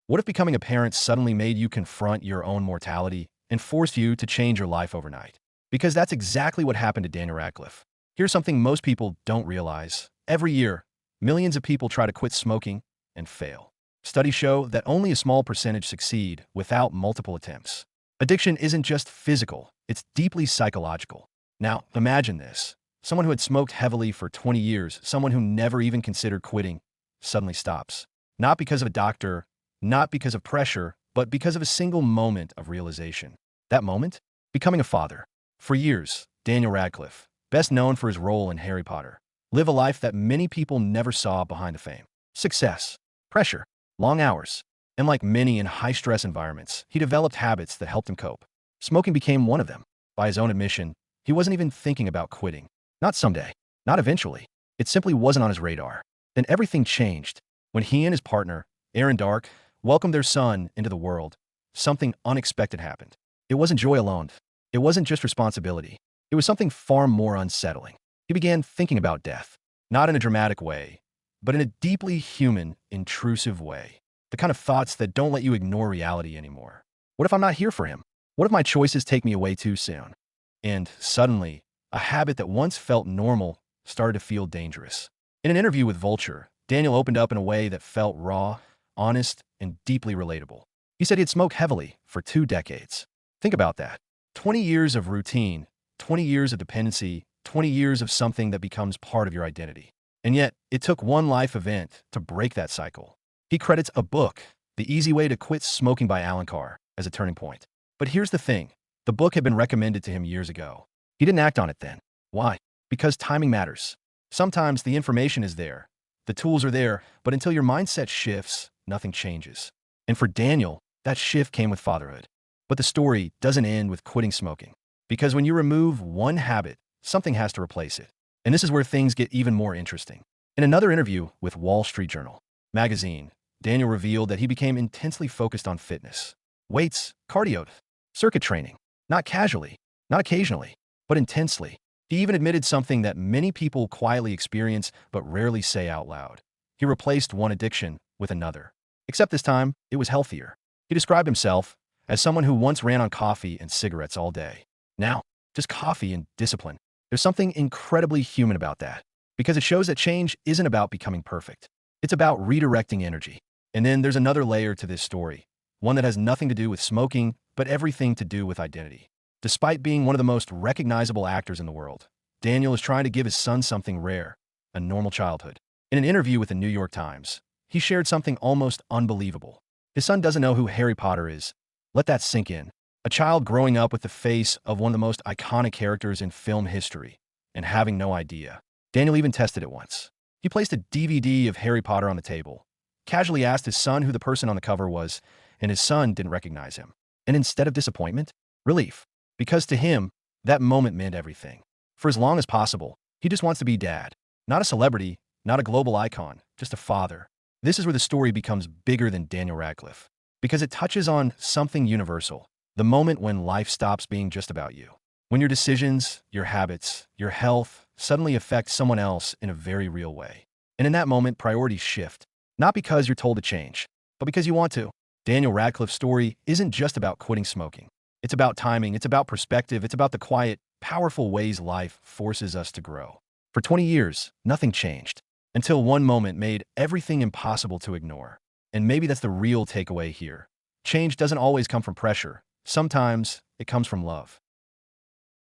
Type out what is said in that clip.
What if becoming a parent suddenly made you confront your own mortality and forced you to change your life overnight? Because that's exactly what happened to Daniel Radcliffe. Here's something most people don't realize. Every year, millions of people try to quit smoking and fail. Studies show that only a small percentage succeed without multiple attempts. Addiction isn't just physical, it's deeply psychological. Now, imagine this. Someone who had smoked heavily for 20 years, someone who never even considered quitting, suddenly stops. Not because of a doctor, not because of pressure, but because of a single moment of realization. That moment? Becoming a father. For years, Daniel Radcliffe, best known for his role in Harry Potter, lived a life that many people never saw behind the fame. Success, pressure, long hours, and like many in high-stress environments, he developed habits that helped him cope. Smoking became one of them. By his own admission, he wasn't even thinking about quitting. Not someday, not eventually. It simply wasn't on his radar. Then everything changed. When he and his partner, Aaron Dark, welcomed their son into the world, something unexpected happened. It wasn't joy alone. It wasn't just responsibility. It was something far more unsettling. He began thinking about death, not in a dramatic way, but in a deeply human, intrusive way. The kind of thoughts that don't let you ignore reality anymore. What if I'm not here for him? What if my choices take me away too soon? And suddenly, a habit that once felt normal started to feel dangerous. In an interview with Vulture, Daniel opened up in a way that felt raw, honest, and deeply relatable. He said he had smoked heavily for 2 decades. Think about that. 20 years of routine, 20 years of dependency, 20 years of something that becomes part of your identity. And yet, it took one life event to break that cycle. He credits a book, The Easy Way to Quit Smoking by Alan Carr, as a turning point. But here's the thing. The book had been recommended to him years ago. He didn't act on it then. Why? Because timing matters. Sometimes the information is there, the tools are there, but until your mindset shifts, nothing changes. And for Daniel, that shift came with fatherhood. But the story doesn't end with quitting smoking. Because when you remove one habit, something has to replace it. And this is where things get even more interesting. In another interview with Wall Street Journal Magazine, Daniel revealed that he became intensely focused on fitness. Weights, cardio, circuit training. Not casually, not occasionally, but intensely. He even admitted something that many people quietly experience but rarely say out loud. He replaced one addiction with another. Except this time, it was healthier. He described himself as someone who once ran on coffee and cigarettes all day. Now, just coffee and discipline. There's something incredibly human about that, because it shows that change isn't about becoming perfect. It's about redirecting energy. And then there's another layer to this story, one that has nothing to do with smoking, but everything to do with identity. Despite being one of the most recognizable actors in the world, Daniel is trying to give his son something rare, a normal childhood. In an interview with the New York Times, he shared something almost unbelievable. His son doesn't know who Harry Potter is. Let that sink in. A child growing up with the face of one of the most iconic characters in film history and having no idea. Daniel even tested it once. He placed a DVD of Harry Potter on the table, casually asked his son who the person on the cover was, and his son didn't recognize him. And instead of disappointment, relief. Because to him, that moment meant everything. For as long as possible, he just wants to be dad. Not a celebrity, not a global icon, just a father. This is where the story becomes bigger than Daniel Radcliffe. Because it touches on something universal. The moment when life stops being just about you. When your decisions, your habits, your health suddenly affect someone else in a very real way. And in that moment, priorities shift. Not because you're told to change, but because you want to. Daniel Radcliffe's story isn't just about quitting smoking. It's about timing, it's about perspective, it's about the quiet, powerful ways life forces us to grow. For 20 years, nothing changed. Until one moment made everything impossible to ignore. And maybe that's the real takeaway here. Change doesn't always come from pressure. Sometimes it comes from love.